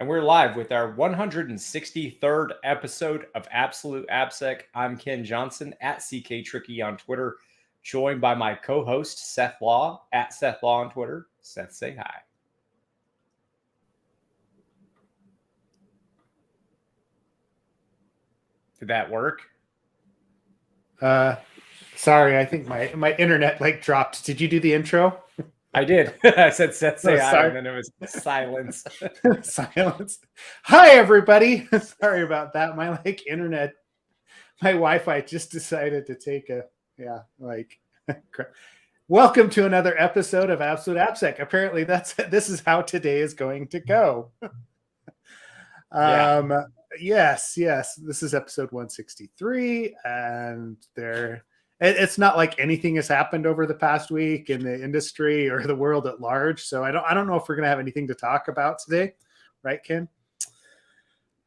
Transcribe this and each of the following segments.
And we're live with our 163rd episode of Absolute AppSec. I'm Ken Johnson at CK Tricky on Twitter, joined by my co-host Seth Law at Seth Law on Twitter. Seth, say hi. Did that work? Sorry, I think my internet dropped. Did you do the intro? I did. I said Seth say hi, sorry. and then it was silence. Silence. Hi, everybody. Sorry about that. My internet, my Wi-Fi just decided to take a Welcome to another episode of Absolute AppSec. Apparently, this is how today is going to go. Yes. This is episode 163, and it's not like anything has happened over the past week in the industry or the world at large. So I don't know if we're gonna have anything to talk about today, right, Ken?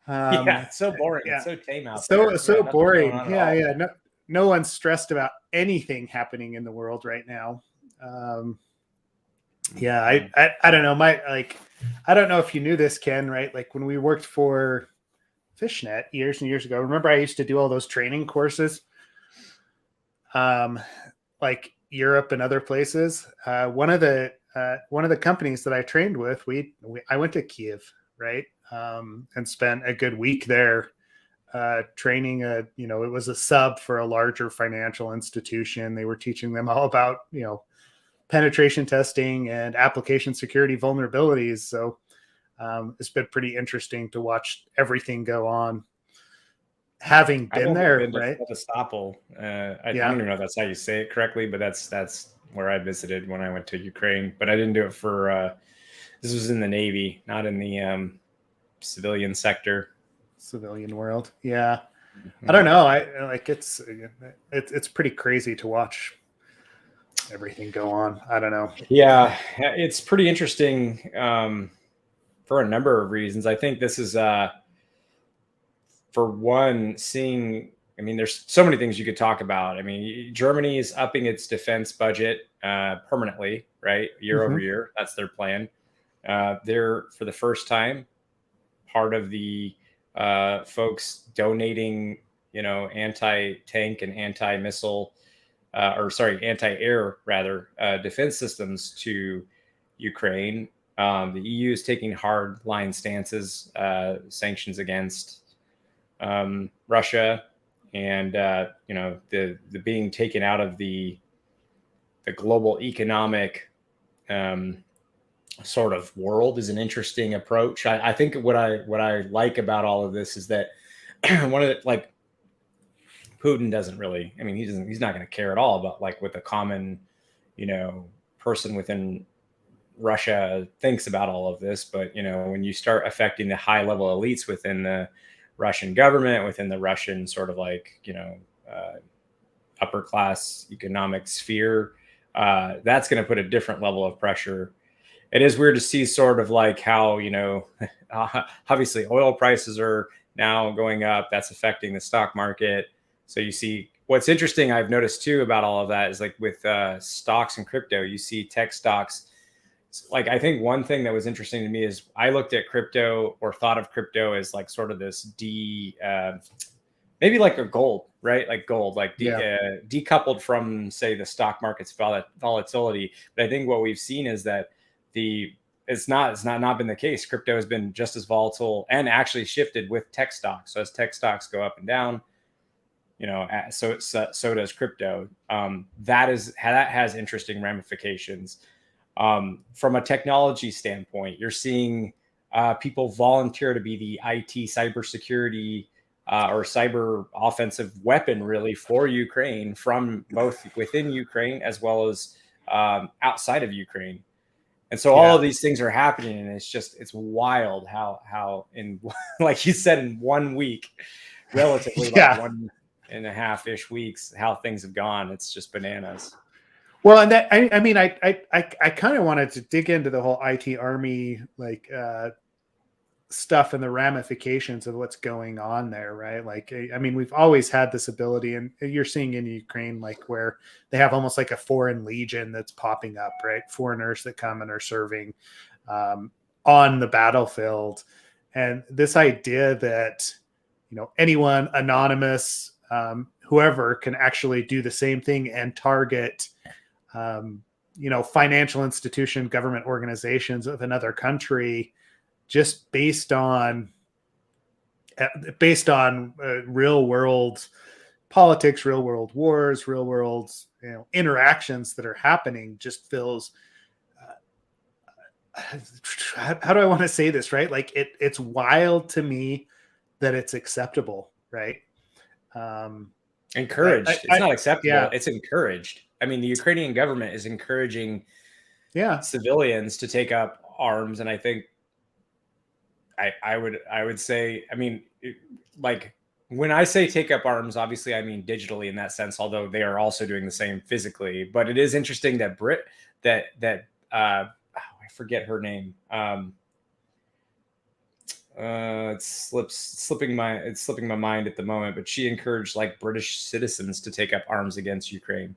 It's so boring. Yeah. It's so tame out there. So boring. Yeah. No one's stressed about anything happening in the world right now. I don't know. I don't know if you knew this, Ken, right? Like when we worked for Fishnet years and years ago, remember I used to do all those training courses, like Europe and other places. One of the companies that I trained with, I went to Kiev, right? And spent a good week there, training it was a sub for a larger financial institution. They were teaching them all about, penetration testing and application security vulnerabilities. So it's been pretty interesting to watch everything go on. Having been there, right? Sevastopol. I don't even know if that's how you say it correctly, but that's where I visited when I went to Ukraine. But I didn't do it for. This was in the Navy, not in the civilian sector. Civilian world, yeah. I don't know. It's pretty crazy to watch everything go on. I don't know. Yeah, it's pretty interesting for a number of reasons. I think this is for one, seeing, there's so many things you could talk about. Germany is upping its defense budget permanently, right? Year over year. That's their plan. They're, for the first time, part of the folks donating, anti-tank and anti-missile, anti-air, rather, defense systems to Ukraine. The EU is taking hard line stances, sanctions against Russia, and the being taken out of the global economic sort of world is an interesting approach. I think what I like about all of this is that one of the, Putin doesn't really, he's not going to care at all about what the common person within Russia thinks about all of this. But when you start affecting the high level elites within the Russian government, within the Russian sort of upper class economic sphere, that's going to put a different level of pressure. It is weird to see sort of how, obviously oil prices are now going up. That's affecting the stock market. So you see, what's interesting I've noticed too about all of that is with stocks and crypto, you see tech stocks. I think one thing that was interesting to me is I looked at crypto, or thought of crypto as sort of this maybe a gold, right? Like gold, decoupled from, say, the stock market's volatility. But I think what we've seen is that it's not been the case. Crypto has been just as volatile and actually shifted with tech stocks. So as tech stocks go up and down, so does crypto. That has interesting ramifications. From a technology standpoint, you're seeing people volunteer to be the IT cybersecurity or cyber offensive weapon, really, for Ukraine, from both within Ukraine as well as outside of Ukraine. And so all of these things are happening, and it's wild how in, like you said, in 1 week, relatively 1.5-ish weeks, how things have gone. It's just bananas. Well, and that I kind of wanted to dig into the whole IT army stuff and the ramifications of what's going on there, right? We've always had this ability, and you're seeing in Ukraine, where they have almost like a foreign legion that's popping up, right? Foreigners that come and are serving on the battlefield. And this idea that, anyone anonymous, whoever can actually do the same thing and target, financial institution, government organizations of another country, just based on real world politics, real world wars, real world interactions that are happening, just feels. How do I want to say this, right? Like it's wild to me that it's acceptable, right? Encouraged. It's not acceptable. Yeah. It's encouraged. I mean, the Ukrainian government is encouraging civilians to take up arms, and I think I would say, I mean, like when I say take up arms, obviously I mean digitally in that sense, although they are also doing the same physically. But it is interesting that I forget her name. It's slipping my mind at the moment, but she encouraged like British citizens to take up arms against Ukraine,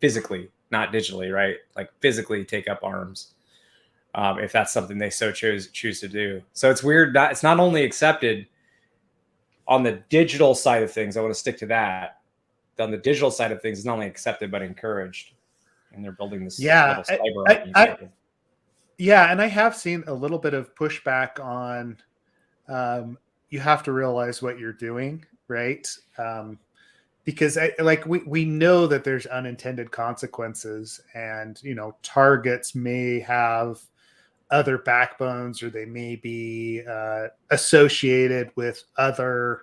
physically, not digitally, right? Like physically take up arms, if that's something they so choose to do. So it's weird that it's not only accepted on the digital side of things. I want to stick to that. On the digital side of things, it's not only accepted but encouraged, and they're building this little cyber. Yeah, and I have seen a little bit of pushback on you have to realize what you're doing, right? Because we know that there's unintended consequences, and targets may have other backbones, or they may be associated with other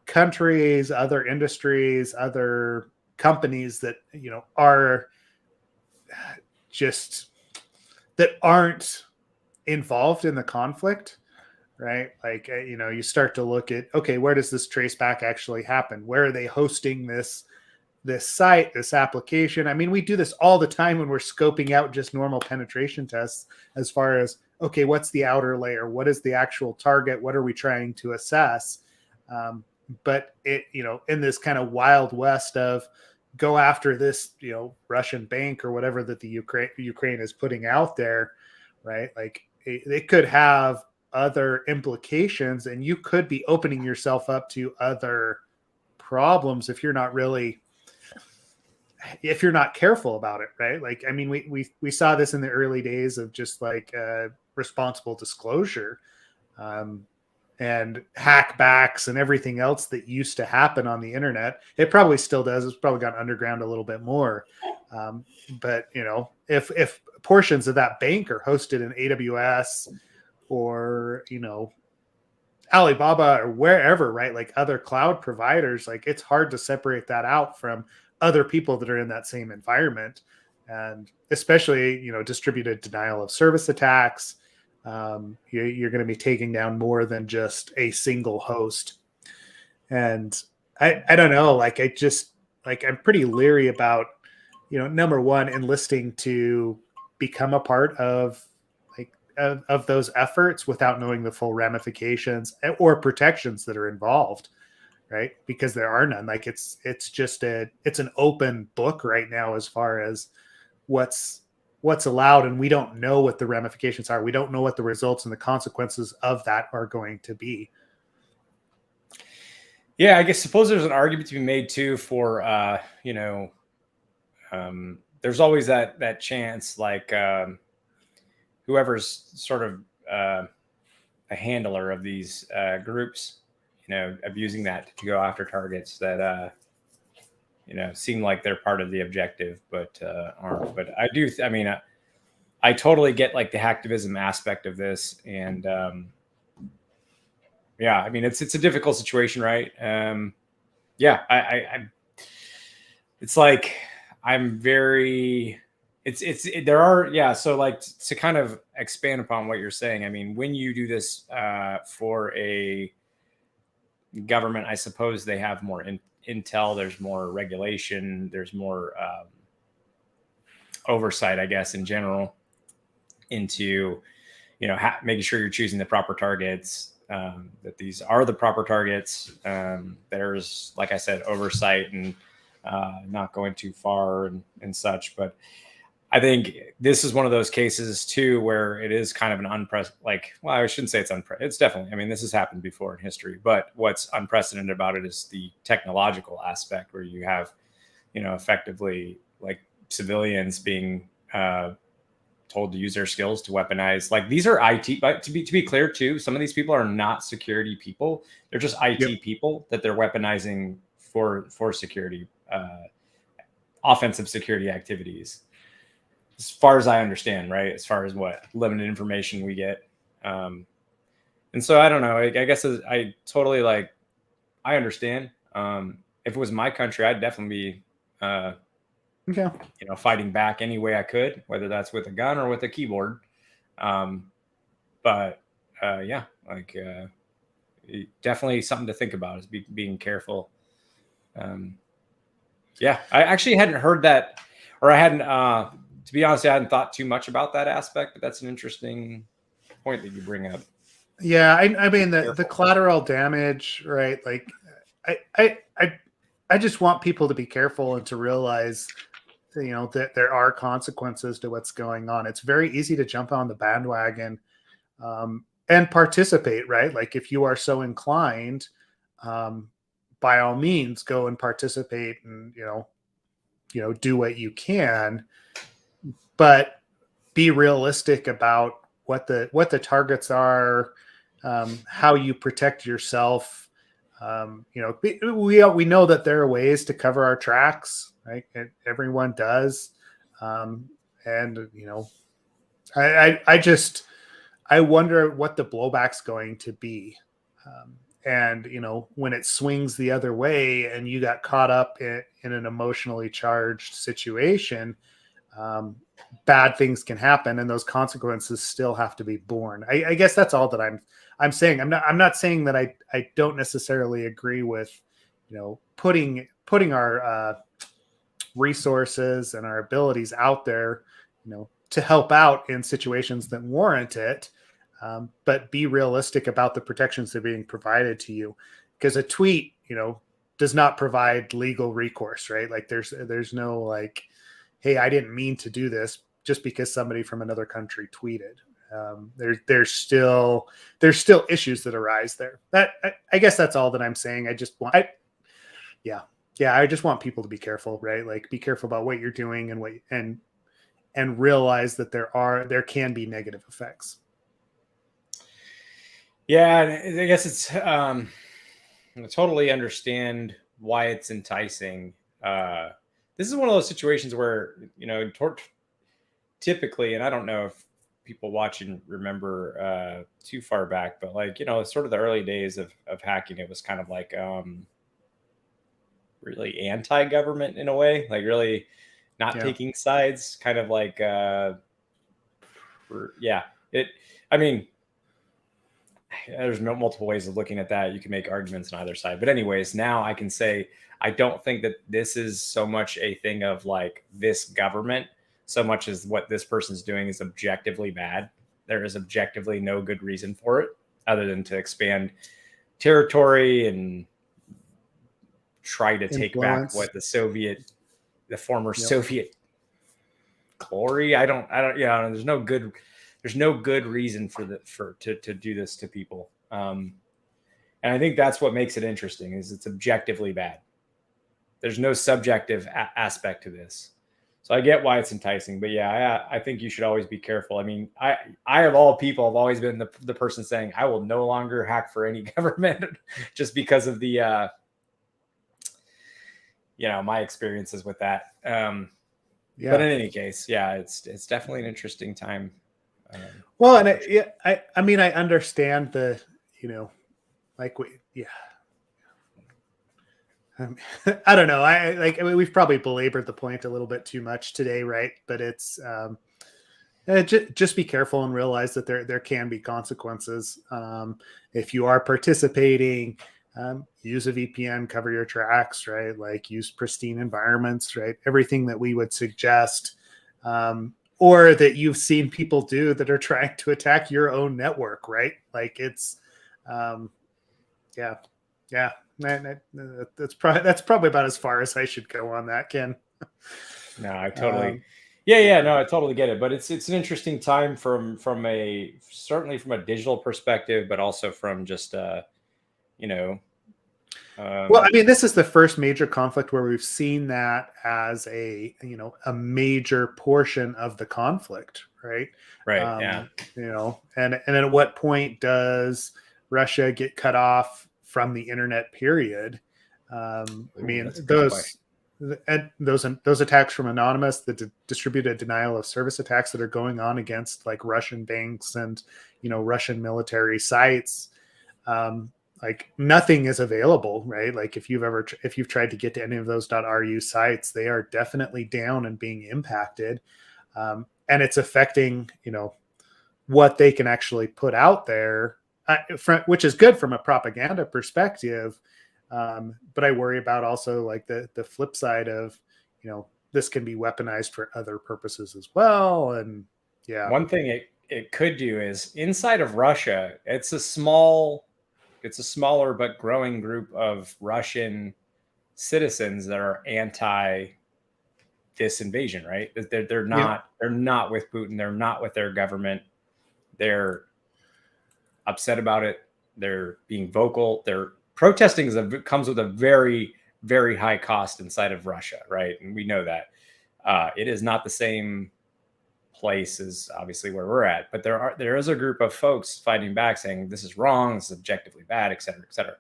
countries, other industries, other companies that are just that aren't involved in the conflict, right? Like, you start to look at, okay, where does this traceback actually happen? Where are they hosting this site, this application? I mean, we do this all the time when we're scoping out just normal penetration tests, as far as, okay, what's the outer layer? What is the actual target? What are we trying to assess? But in this kind of wild west of go after this, Russian bank or whatever that the Ukraine is putting out there, right? Like it could have other implications, and you could be opening yourself up to other problems if you're not careful about it, right? Like, I mean, we saw this in the early days of just like responsible disclosure, and hackbacks and everything else that used to happen on the internet. It probably still does. It's probably gone underground a little bit more. But if portions of that bank are hosted in AWS or, Alibaba or wherever, right? Like other cloud providers, like it's hard to separate that out from other people that are in that same environment. And especially, distributed denial of service attacks. You're going to be taking down more than just a single host. And I don't know, like I'm pretty leery about, number one, enlisting to become a part of those efforts without knowing the full ramifications or protections that are involved, right? Because there are none. Like it's an open book right now as far as what's allowed, and we don't know what the ramifications are. We don't know what the results and the consequences of that are going to be. Yeah, I suppose there's an argument to be made too for there's always that chance, like whoever's sort of a handler of these groups, abusing that to go after targets that seem like they're part of the objective, but aren't. But I totally get like the hacktivism aspect of this, and yeah, I mean it's a difficult situation, right? Yeah, I it's like I'm very. There are, yeah. So like to kind of expand upon what you're saying, I mean, when you do this for a government, I suppose they have more intel, there's more regulation, there's more oversight, I guess, in general into, making sure you're choosing the proper targets, that these are the proper targets. There's, like I said, oversight and not going too far and such. But I think this is one of those cases too where it is kind of an unprecedented, well, I shouldn't say it's unprecedented. It's definitely, I mean, this has happened before in history, but what's unprecedented about it is the technological aspect where you have, effectively like civilians being told to use their skills to weaponize. Like these are IT, but to be clear too, some of these people are not security people. They're just IT people that they're weaponizing for security, offensive security activities. As far as I understand, right? As far as what limited information we get. And so I don't know. I guess I totally I understand. If it was my country, I'd definitely be, fighting back any way I could, whether that's with a gun or with a keyboard. But definitely something to think about is being careful. I actually hadn't heard that, or I hadn't, to be honest, I hadn't thought too much about that aspect, but that's an interesting point that you bring up. Yeah. I mean, the collateral damage, right? Like I just want people to be careful and to realize, that there are consequences to what's going on. It's very easy to jump on the bandwagon and participate, right? Like if you are so inclined, by all means, go and participate and, do what you can, but be realistic about what the targets are, how you protect yourself. We know that there are ways to cover our tracks, right? Everyone does. And I wonder what the blowback's going to be. And when it swings the other way and you got caught up in an emotionally charged situation, bad things can happen, and those consequences still have to be borne. I guess that's all that I'm saying. I'm not saying that I don't necessarily agree with, putting our resources and our abilities out there, to help out in situations that warrant it. But be realistic about the protections that are being provided to you, because a tweet, does not provide legal recourse, right? Like there's no like, hey, I didn't mean to do this, just because somebody from another country tweeted. There's still issues that arise there. That I guess that's all that I'm saying. I just want people to be careful, right? Like be careful about what you're doing and realize that there can be negative effects. Yeah, I guess it's I totally understand why it's enticing. This is one of those situations where, typically, and I don't know if people watching remember too far back, but sort of the early days of hacking, it was kind of like really anti-government in a way, like really not taking sides, kind of like there's multiple ways of looking at that. You can make arguments on either side. But anyways, now I can say I don't think that this is so much a thing of like this government, so much as what this person's doing is objectively bad. There is objectively no good reason for it other than to expand territory and try to take back what the former Soviet glory. There's no good reason to do this to people. And I think that's what makes it interesting, is it's objectively bad. There's no subjective aspect to this. So I get why it's enticing, but I think you should always be careful. I mean, I of all people have always been the person saying I will no longer hack for any government just because of the, my experiences with that. But in any case, it's definitely an interesting time. Well, and I mean, I understand the, I don't know. We've probably belabored the point a little bit too much today, right? But it's just be careful and realize that there can be consequences. If you are participating, use a VPN, cover your tracks, right? Like use pristine environments, right? Everything that we would suggest, or that you've seen people do that are trying to attack your own network, right? Like it's, that's probably about as far as I should go on that, Ken. No, I totally. Yeah, no, I totally get it. But it's an interesting time from certainly from a digital perspective, but also from just you know, Well, I mean, this is the first major conflict where we've seen that as a major portion of the conflict, right? right, yeah. And at what point does Russia get cut off from the internet? Period. I mean, That's a good question. those attacks from Anonymous, the distributed denial of service attacks that are going on against like Russian banks and Russian military sites. Like nothing is available, right? Like if you've tried to get to any of those .ru sites, they are definitely down and being impacted, and it's affecting what they can actually put out there, which is good from a propaganda perspective. But I worry about also like the flip side of this can be weaponized for other purposes as well. And yeah, One thing it could do is inside of Russia, it's a smaller but growing group of Russian citizens that are anti this invasion, right? They're not with Putin. They're not with their government. They're upset about it. They're being vocal. They're protesting comes with a very, very high cost inside of Russia, right? And we know that it is not the same place as obviously where we're at, but there is a group of folks fighting back saying this is wrong, this is objectively bad, et cetera, et cetera.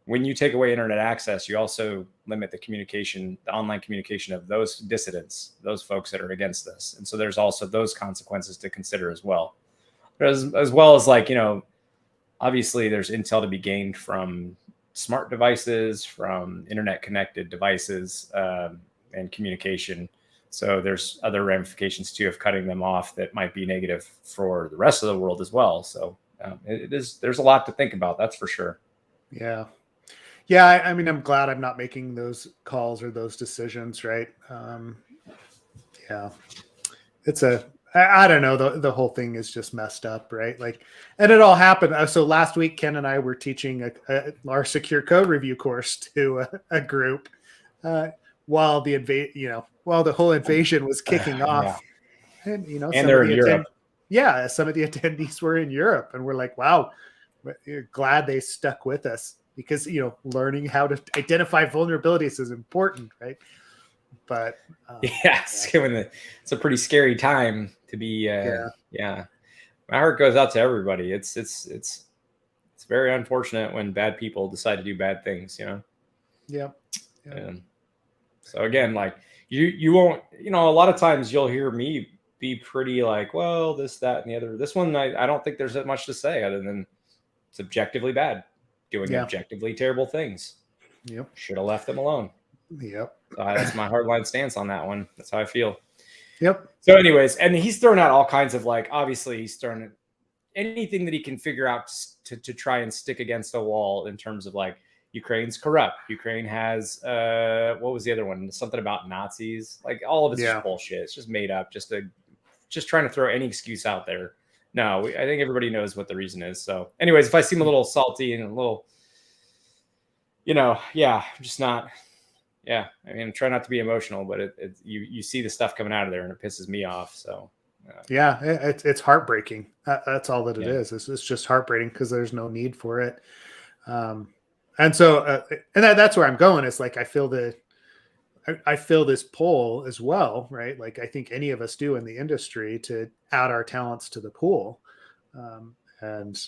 When you take away internet access, you also limit the online communication of those dissidents, those folks that are against this. And so there's also those consequences to consider as well. As well as like, obviously there's intel to be gained from smart devices, from internet connected devices, and communication. So there's other ramifications too of cutting them off that might be negative for the rest of the world as well. So there's a lot to think about. That's for sure. Yeah. Yeah. I mean, I'm glad I'm not making those calls or those decisions. Right. Yeah. I don't know. The whole thing is just messed up. Right. Like, and it all happened. So last week, Ken and I were teaching our secure code review course to a group, while the whole invasion was kicking off. Yeah. And And they're in Europe. Some of the attendees were in Europe, and we're like, wow, we're glad they stuck with us, because learning how to identify vulnerabilities is important, right? But it's a pretty scary time to be. Yeah, my heart goes out to everybody. It's very unfortunate when bad people decide to do bad things. Yeah. And so again, like you won't. A lot of times you'll hear me be pretty like, well, this, that, and the other. This one, I don't think there's that much to say other than it's objectively bad, doing objectively terrible things. Yep. Should have left them alone. Yep. That's my hardline stance on that one. That's how I feel. Yep. So anyways, and he's thrown out all kinds of obviously he's thrown anything that he can figure out to try and stick against a wall in terms of Ukraine's corrupt. Ukraine has, what was the other one? Something about Nazis. All of it's just bullshit. It's just made up, just trying to throw any excuse out there. No, I think everybody knows what the reason is. So anyways, if I seem a little salty and a little, just not, I mean, try not to be emotional, but you see the stuff coming out of there and it pisses me off. So it's heartbreaking. That's all that it is. It's just heartbreaking because there's no need for it. And so, that's where I'm going. It's like, I feel this pull as well, right? Like I think any of us do in the industry to add our talents to the pool. And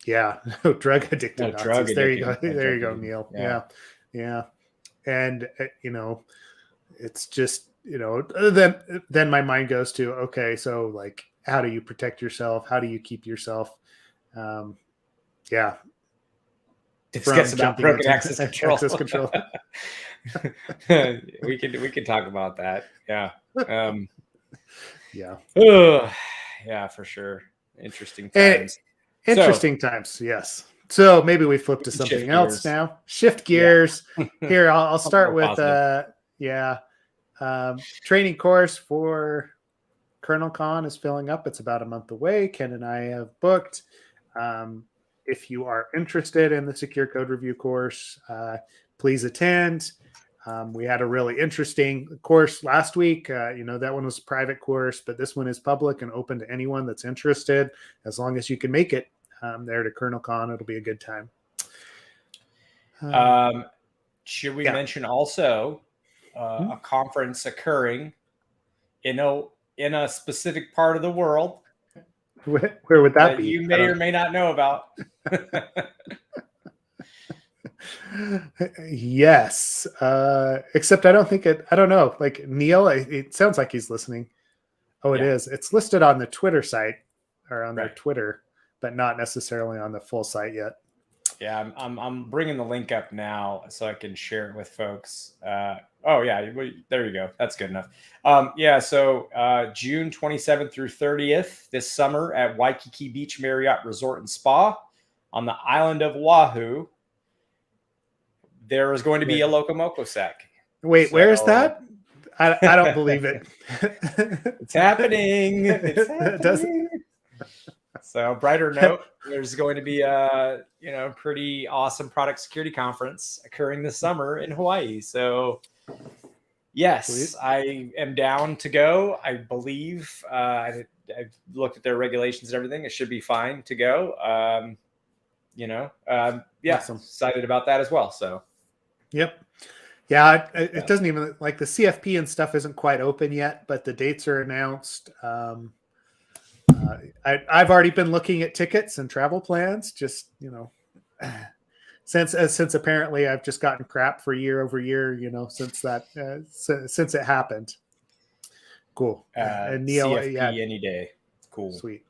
drug addicted Nazis. There you go. There you go, Neil. Yeah. And it's just, then my mind goes to, okay, so how do you protect yourself? How do you keep yourself? Discuss about broken access control. we could talk about that. Yeah. Yeah, for sure. Interesting times. Times. Yes. So maybe we flip to something else now. Shift gears. Here, I'll start with training course for Colonel Khan is filling up. It's about a month away. Ken and I have booked. If you are interested in the secure code review course, please attend. We had a really interesting course last week. That one was a private course, but this one is public and open to anyone that's interested. As long as you can make it there to KernelCon, it'll be a good time. Should we mention also a conference occurring in a specific part of the world? Where would that be? You may or may not know about. Yes. Except I don't know. Like Neil, it sounds like he's listening. Oh, it is. It's listed on the Twitter site or on their Twitter, but not necessarily on the full site yet. Yeah, I'm bringing the link up now so I can share it with folks. There you go. That's good enough. So June 27th through 30th this summer at Waikiki Beach Marriott Resort and Spa on the island of Oahu, there is going to be a Locomoco Sec. Wait, where is that? I don't believe it. It's happening. It's happening. So, brighter note, there's going to be a pretty awesome product security conference occurring this summer in Hawaii. So, yes, sweet. I am down to go. I believe I've looked at their regulations and everything. It should be fine to go. Awesome. Excited about that as well. So, yep. Yeah, it doesn't even like the CFP and stuff isn't quite open yet, but the dates are announced. I've already been looking at tickets and travel plans, just since apparently I've just gotten crap for year over year, since it happened. Cool. And Neil, CFP any day. Cool. Sweet.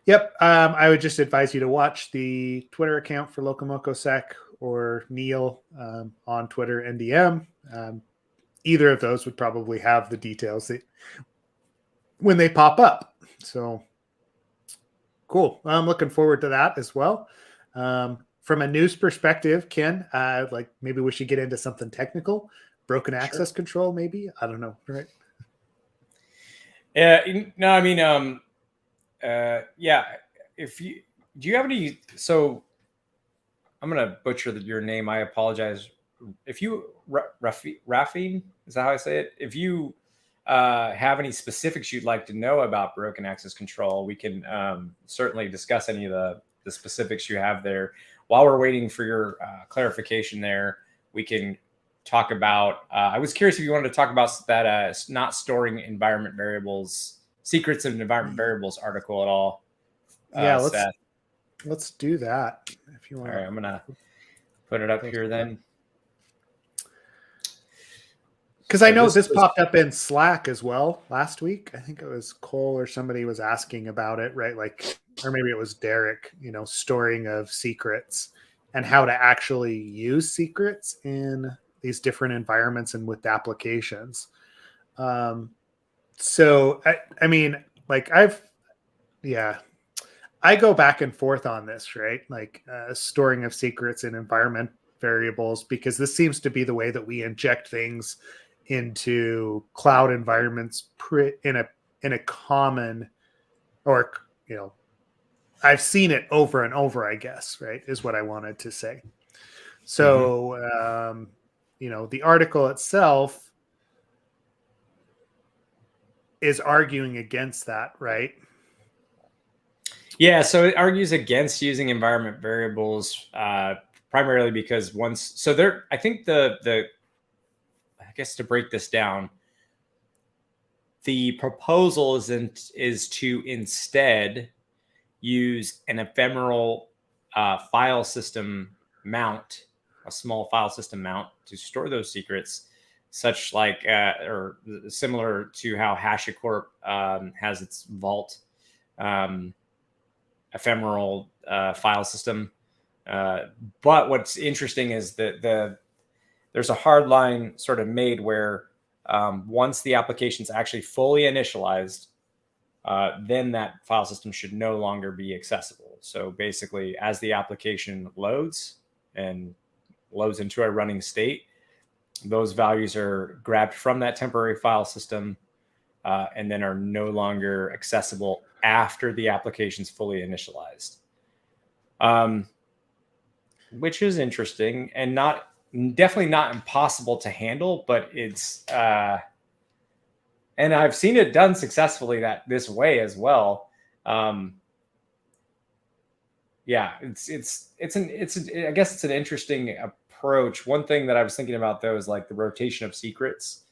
Yep. I would just advise you to watch the Twitter account for Locomoco Sec or Neil on Twitter and DM. Either of those would probably have the details when they pop up. So cool. I'm looking forward to that as well. From a news perspective, Ken, maybe we should get into something technical. Broken access control, maybe. I don't know. Right? No, I mean, if you do, you have any? So I'm gonna butcher your name. I apologize. If you Rafin, is that how I say it? If you have any specifics you'd like to know about broken access control, we can certainly discuss any of the specifics you have there. While we're waiting for your clarification there, we can talk about, I was curious if you wanted to talk about that not storing environment variables, secrets of environment variables article at all. Let's do that if you want. All right, I'm going to put it up here then. Because I know this popped up in Slack as well last week. I think it was Cole or somebody was asking about it, right? Or maybe it was Derek, storing of secrets and how to actually use secrets in these different environments and with applications. So, I go back and forth on this, right? Storing of secrets in environment variables, because this seems to be the way that we inject things into cloud environments in a common, or I've seen it over and over, I guess, right, is what I wanted to say. So the article itself is arguing against that, right? Yeah, so it argues against using environment variables primarily because I think I guess to break this down, the proposal is to instead use an ephemeral file system mount, a small file system mount to store those secrets, such or similar to how HashiCorp has its Vault ephemeral file system. But what's interesting is that there's a hard line sort of made where once the application is actually fully initialized, then that file system should no longer be accessible. So basically, as the application loads into a running state, those values are grabbed from that temporary file system and then are no longer accessible after the application is fully initialized, which is interesting and not definitely not impossible to handle, but it's and I've seen it done successfully this way as well. Yeah, I guess it's an interesting approach. One thing that I was thinking about though is like the rotation of secrets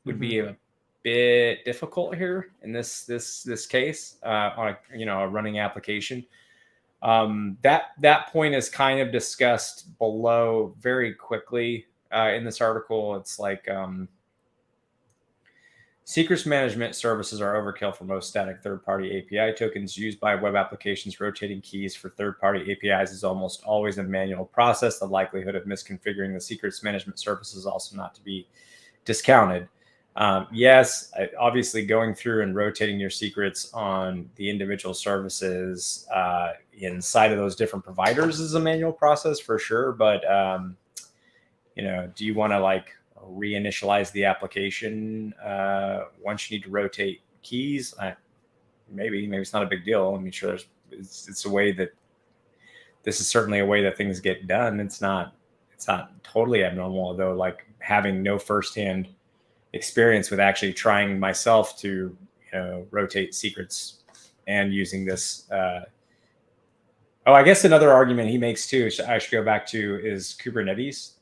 would be a bit difficult here in this case on a running application. That point is kind of discussed below very quickly in this article. It's like secrets management services are overkill for most static third-party API tokens used by web applications. Rotating keys for third-party APIs is almost always a manual process. The likelihood of misconfiguring the secrets management service is also not to be discounted. Yes, obviously going through and rotating your secrets on the individual services inside of those different providers is a manual process for sure. But, do you want to like reinitialize the application once you need to rotate keys? Maybe it's not a big deal. I mean, sure, it's a way that this is certainly a way that things get done. It's not totally abnormal, though, like having no firsthand experience with actually trying myself to rotate secrets and using this. I guess another argument he makes too, I should go back to, is Kubernetes.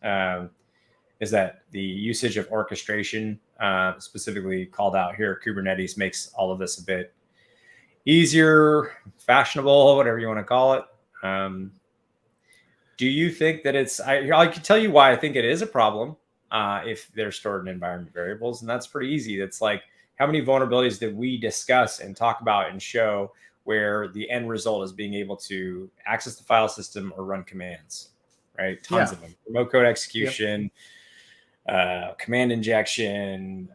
Is that the usage of orchestration, specifically called out here, Kubernetes makes all of this a bit easier, fashionable, whatever you want to call it. Do you think that I can tell you why I think it is a problem if they're stored in environment variables, and that's pretty easy. That's like, how many vulnerabilities did we discuss and talk about and show where the end result is being able to access the file system or run commands, right? Tons of them. Remote code execution, command injection,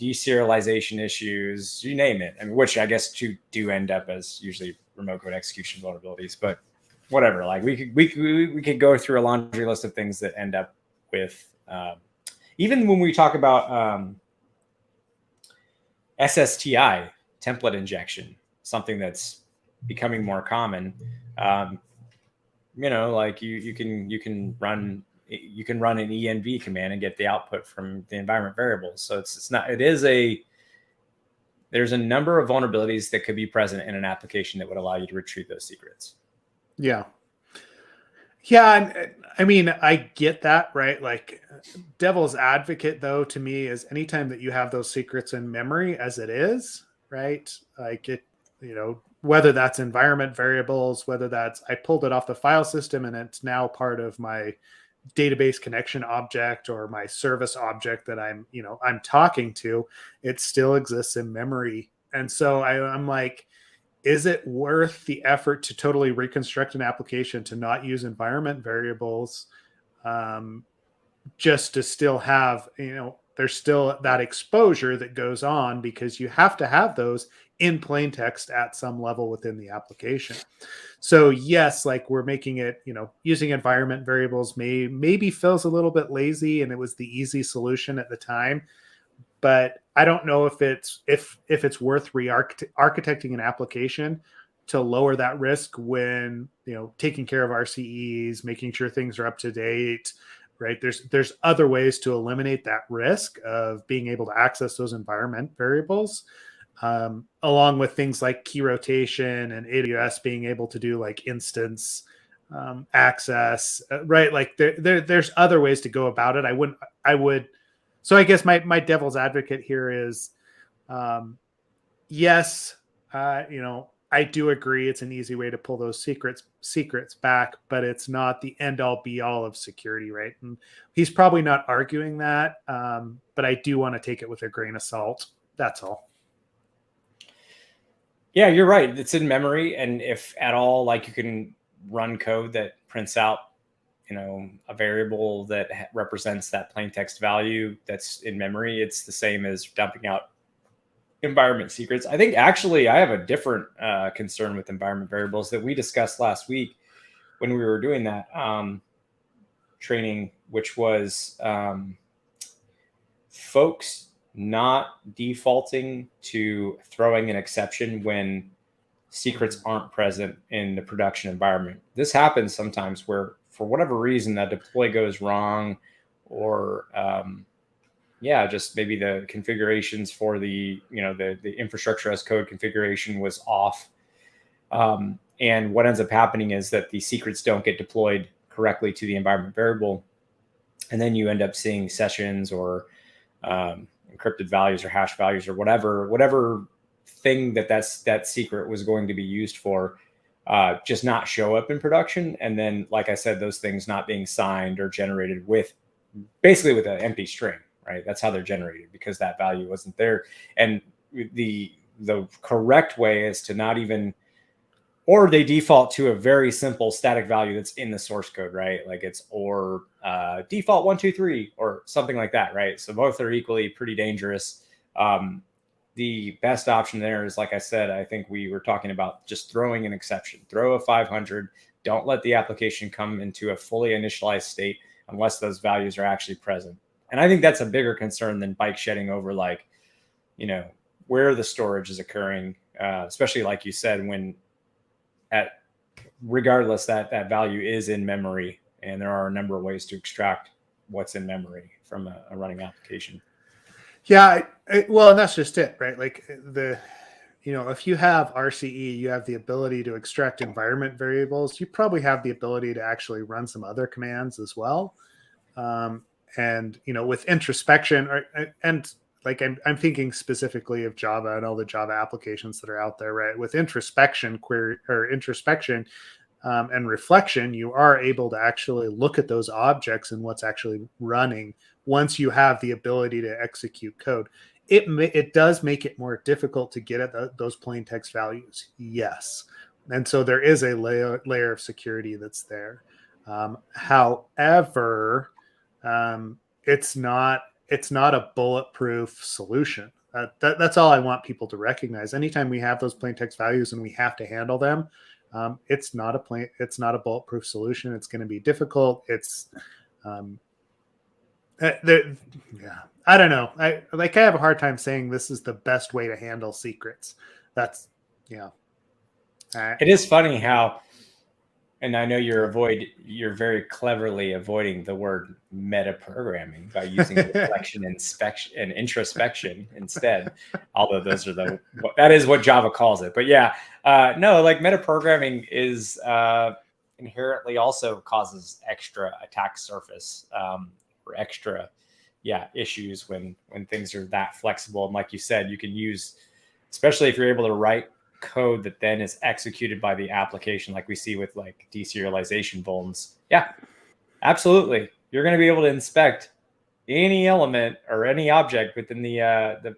deserialization issues, you name it. I mean, which I guess do end up as usually remote code execution vulnerabilities, but whatever. Like we could go through a laundry list of things that end up with, even when we talk about SSTI, template injection, something that's becoming more common. Like you can run an env command and get the output from the environment variables. So there's a number of vulnerabilities that could be present in an application that would allow you to retrieve those secrets. Yeah. Yeah. I mean, I get that, right? Like, devil's advocate, though, to me, is anytime that you have those secrets in memory as it is, right? Like whether that's environment variables, whether that's I pulled it off the file system and it's now part of my database connection object or my service object that I'm talking to, it still exists in memory. And so I'm like, is it worth the effort to totally reconstruct an application to not use environment variables, just to still have, there's still that exposure that goes on, because you have to have those in plain text at some level within the application. So yes, like we're making it, using environment variables maybe feels a little bit lazy, and it was the easy solution at the time. But I don't know if it's worth architecting an application to lower that risk when, taking care of RCEs, making sure things are up to date, right? There's other ways to eliminate that risk of being able to access those environment variables, along with things like key rotation and AWS being able to do like instance access, right? Like there's other ways to go about it. So I guess my devil's advocate here is, yes, I do agree it's an easy way to pull those secrets back, but it's not the end all be all of security, right? And he's probably not arguing that, but I do want to take it with a grain of salt. That's all. Yeah, you're right. It's in memory, and if at all, like you can run code that prints out a variable that represents that plain text value that's in memory. It's the same as dumping out environment secrets. I think actually I have a different concern with environment variables that we discussed last week when we were doing that training, which was folks not defaulting to throwing an exception when secrets aren't present in the production environment. This happens sometimes where, for whatever reason, that deploy goes wrong, or yeah, just maybe the configurations for the, the infrastructure as code configuration was off. And what ends up happening is that the secrets don't get deployed correctly to the environment variable. And then you end up seeing sessions or encrypted values or hash values or whatever thing that secret was going to be used for, just not show up in production. And then, like I said, those things not being signed or generated with basically an empty string, right? That's how they're generated, because that value wasn't there. And the correct way is to not even, or they default to a very simple static value that's in the source code, right? Like it's or default 123 or something like that, right? So both are equally pretty dangerous. The best option there is, like I said, I think we were talking about just throwing an exception. Throw a 500. Don't let the application come into a fully initialized state unless those values are actually present. And I think that's a bigger concern than bike shedding over, like, where the storage is occurring, especially like you said, when regardless that value is in memory, and there are a number of ways to extract what's in memory from a running application. Yeah, well, and that's just it, right? Like if you have RCE, you have the ability to extract environment variables. You probably have the ability to actually run some other commands as well. And with introspection, and like I'm thinking specifically of Java and all the Java applications that are out there, right? With introspection and reflection, you are able to actually look at those objects and what's actually running once you have the ability to execute code. It does make it more difficult to get at those plain text values, yes. And so there is a layer of security that's there. However, it's not a bulletproof solution. That's all I want people to recognize. Anytime we have those plain text values and we have to handle them, it's not a bulletproof solution. It's going to be difficult. I don't know. I have a hard time saying this is the best way to handle secrets. That's It is funny how, and I know you're very cleverly avoiding the word metaprogramming by using reflection, inspection, and introspection instead. Although that is what Java calls it. But yeah, no, like metaprogramming is inherently also causes extra attack surface or extra issues when things are that flexible. And like you said, you can use, especially if you're able to write code that then is executed by the application, like we see with like deserialization vulns. Yeah, absolutely. You're going to be able to inspect any element or any object within the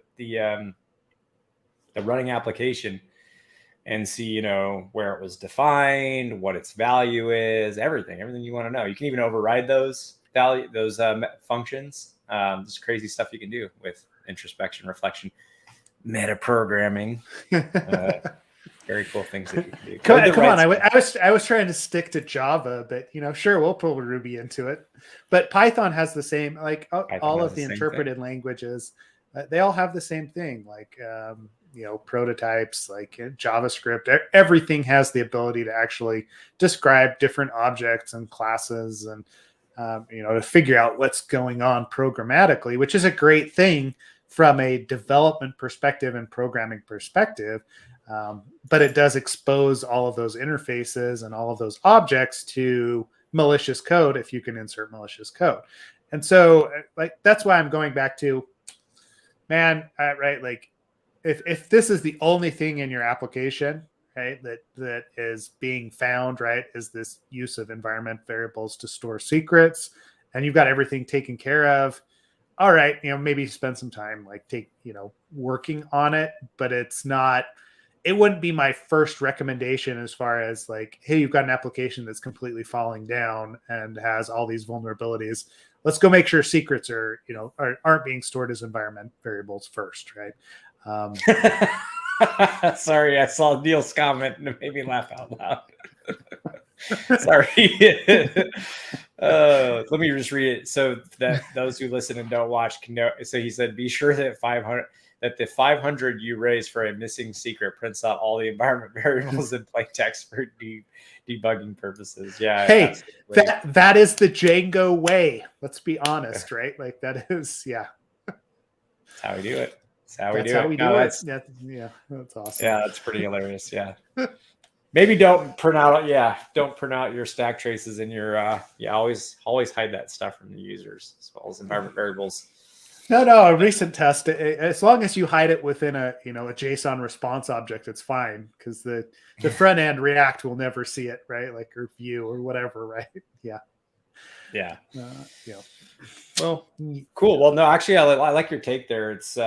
running application and see, where it was defined, what its value is, everything you want to know. You can even override those functions. There's crazy stuff you can do with introspection, reflection, metaprogramming. Very cool things that you can do. Come on, I was trying to stick to Java, but sure, we'll pull Ruby into it. But Python has the same, like all of the interpreted languages, they all have the same thing. Like prototypes, like JavaScript, everything has the ability to actually describe different objects and classes, and to figure out what's going on programmatically, which is a great thing from a development perspective and programming perspective. But it does expose all of those interfaces and all of those objects to malicious code if you can insert malicious code. And so that's why I'm going back to, right? Like if this is the only thing in your application, right, that is being found, right, is this use of environment variables to store secrets, and you've got everything taken care of, all right, maybe spend some time working on it, but it wouldn't be my first recommendation as far as like, hey, you've got an application that's completely falling down and has all these vulnerabilities. Let's go make sure secrets aren't being stored as environment variables first, right? Sorry, I saw Neil's comment and it made me laugh out loud. Sorry. Let me just read it so that those who listen and don't watch can know. So he said, be sure that that the 500 you raise for a missing secret prints out all the environment variables in plain text for debugging purposes. Yeah. Hey, absolutely. that is the Django way. Let's be honest, right? Like that is, yeah. That's how we do it. That's how That's we do how it. we No, do it. that's, Yeah, that's awesome. yeah, that's pretty hilarious. Yeah. Maybe don't print out. Yeah, don't print out your stack traces in your. Yeah, always hide that stuff from the users as well as environment variables. No, a recent test. As long as you hide it within a a JSON response object, it's fine because the front end React will never see it, right? Like or Vue or whatever, right? Yeah. Yeah. Yeah. Well, cool. Well, no, actually, I like your take there. It's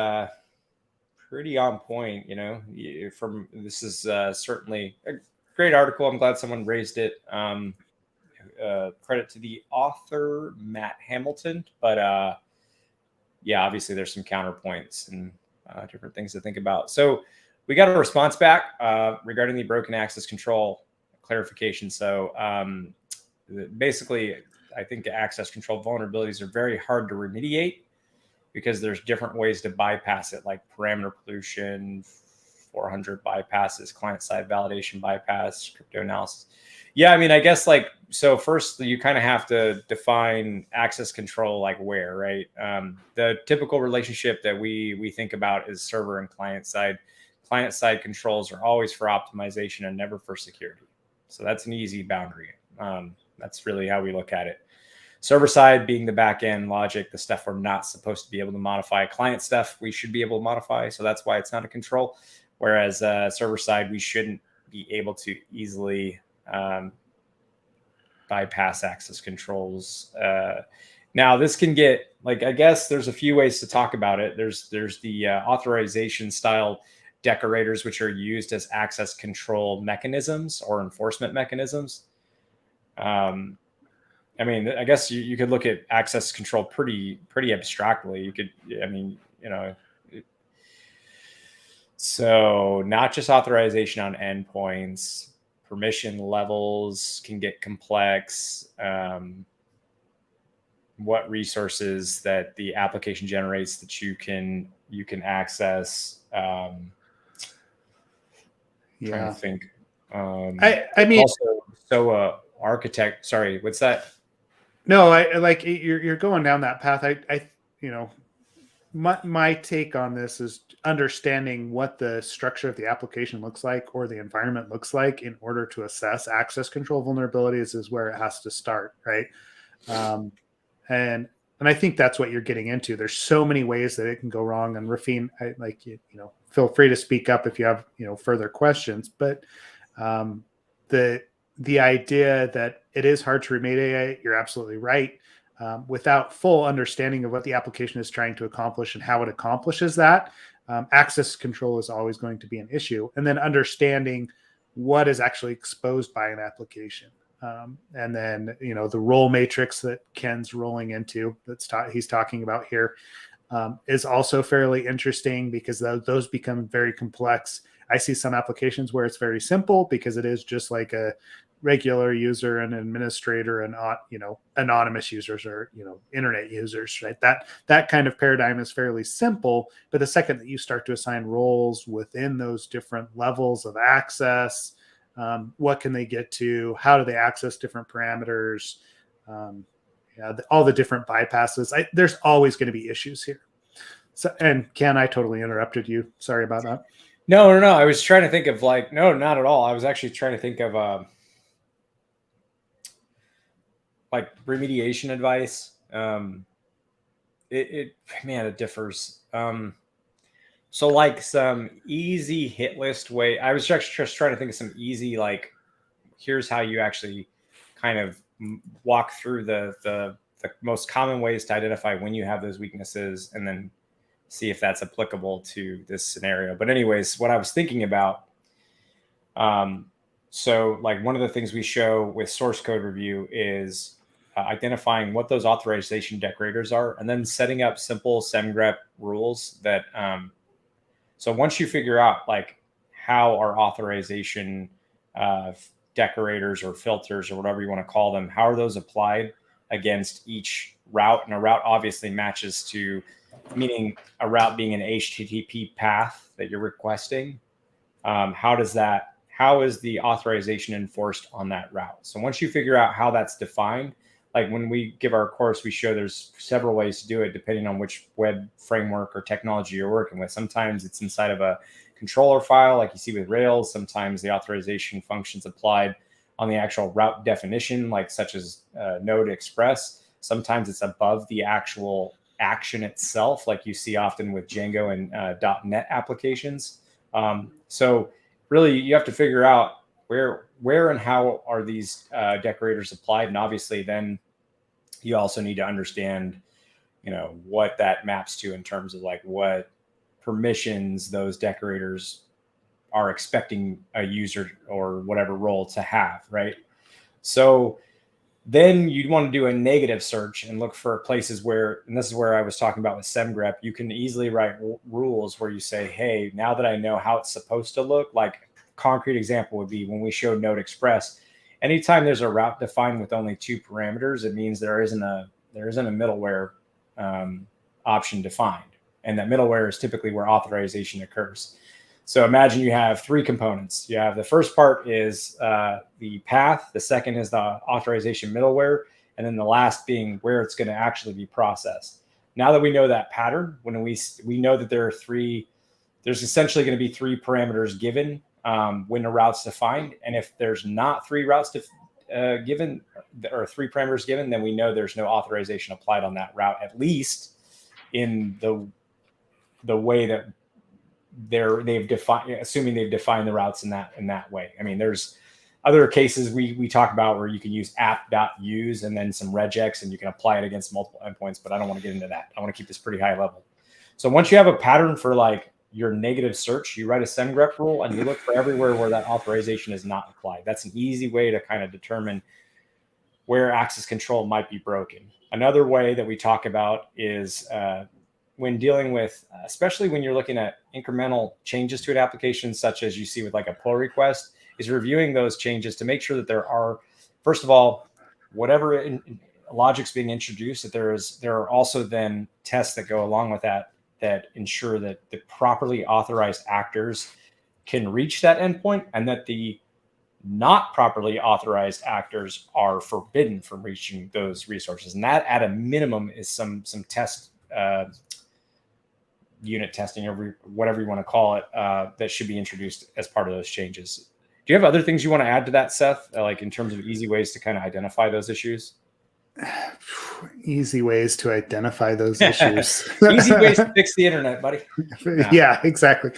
pretty on point. From this is certainly a great article. I'm glad someone raised it. Credit to the author, Matt Hamilton, but yeah, obviously there's some counterpoints and different things to think about. So we got a response back regarding the broken access control clarification. So basically, I think access control vulnerabilities are very hard to remediate because there's different ways to bypass it, like parameter pollution, 400 bypasses, client-side validation bypass, crypto analysis. Yeah, I mean, I guess so first you kind of have to define access control, like where, right? The typical relationship that we think about is server and client side. Client side controls are always for optimization and never for security. So that's an easy boundary. That's really how we look at it. Server side being the back end logic, the stuff we're not supposed to be able to modify. Client stuff we should be able to modify. So that's why it's not a control. Whereas server side, we shouldn't be able to easily bypass access controls. Now this can get I guess there's a few ways to talk about it. There's the authorization style decorators, which are used as access control mechanisms or enforcement mechanisms. I mean, I guess you could look at access control pretty abstractly. You could, I mean, so not just authorization on endpoints, permission levels can get complex. What resources that the application generates that you can access. Yeah. Trying to think. I mean, also, so architect. Sorry, what's that? No, I like you're going down that path. My take on this is understanding what the structure of the application looks like or the environment looks like in order to assess access control vulnerabilities is where it has to start, right? And I think that's what you're getting into. There's so many ways that it can go wrong. And Rafin, feel free to speak up if you have further questions. But the idea that it is hard to remediate, you're absolutely right. Without full understanding of what the application is trying to accomplish and how it accomplishes that, access control is always going to be an issue. And then understanding what is actually exposed by an application. And then, the role matrix that Ken's rolling into, he's talking about here, is also fairly interesting because those become very complex. I see some applications where it's very simple because it is just like a regular user and administrator and anonymous users or internet users, right? That kind of paradigm is fairly simple, but the second that you start to assign roles within those different levels of access, what can they get to, how do they access different parameters, all the different bypasses, there's always going to be issues here. So, and Ken, I totally interrupted you, sorry about that. No, I was trying to think of no, not at all. I was actually trying to think of remediation advice. It differs. So some easy hit list way. I was just trying to think of some easy here's how you actually kind of walk through the most common ways to identify when you have those weaknesses, and then see if that's applicable to this scenario. But anyways, what I was thinking about. So one of the things we show with source code review is identifying what those authorization decorators are, and then setting up simple semgrep rules that, so once you figure out how our authorization decorators or filters or whatever you want to call them, how are those applied against each route? And a route obviously matches to meaning a route being an HTTP path that you're requesting, how is the authorization enforced on that route? So once you figure out how that's defined, like when we give our course, we show there's several ways to do it depending on which web framework or technology you're working with. Sometimes it's inside of a controller file, like you see with Rails. Sometimes the authorization function's applied on the actual route definition, like such as Node Express. Sometimes it's above the actual action itself, like you see often with Django and .NET applications. So really, you have to figure out where and how are these decorators applied, and obviously, then you also need to understand, what that maps to in terms of like what permissions those decorators are expecting a user or whatever role to have, right? So then you'd want to do a negative search and look for places where, and this is where I was talking about with SemGrep, you can easily write rules where you say, hey, now that I know how it's supposed to look, like concrete example would be when we showed Node Express, anytime there's a route defined with only 2 parameters, it means there isn't a middleware option defined. And that middleware is typically where authorization occurs. So imagine you have 3 components. You have the first part is the path. The second is the authorization middleware. And then the last being where it's going to actually be processed. Now that we know that pattern, when we know that there's essentially going to be 3 parameters given when a route's defined. And if there's not 3 routes given or 3 parameters given, then we know there's no authorization applied on that route, at least in the way that they've defined, assuming they've defined the routes in that way. I mean, there's other cases we talk about where you can use app.use and then some regex and you can apply it against multiple endpoints, but I don't want to get into that. I want to keep this pretty high level. So once you have a pattern for like your negative search, you write a semgrep rule and you look for everywhere where that authorization is not applied. That's an easy way to kind of determine where access control might be broken. Another way that we talk about is when dealing with, especially when you're looking at incremental changes to an application, such as you see with like a pull request, is reviewing those changes to make sure that there are, first of all, whatever logic's being introduced, that there are also then tests that go along with that ensure that the properly authorized actors can reach that endpoint, and that the not properly authorized actors are forbidden from reaching those resources. And that, at a minimum, is some test unit testing, or whatever you want to call it, that should be introduced as part of those changes. Do you have other things you want to add to that, Seth, like in terms of easy ways to kind of identify those issues? Easy ways to identify those issues. Easy ways to fix the internet, buddy. Yeah, exactly.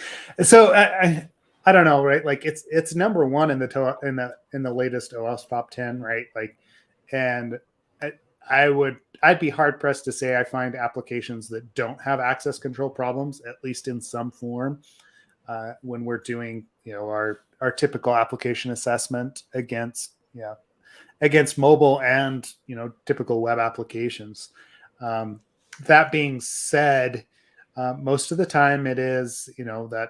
So I don't know, right? Like it's number one in the latest OAuth top 10, right? Like, and I'd be hard pressed to say I find applications that don't have access control problems, at least in some form, when we're doing, our typical application assessment against mobile and, typical web applications. That being said, most of the time it is, that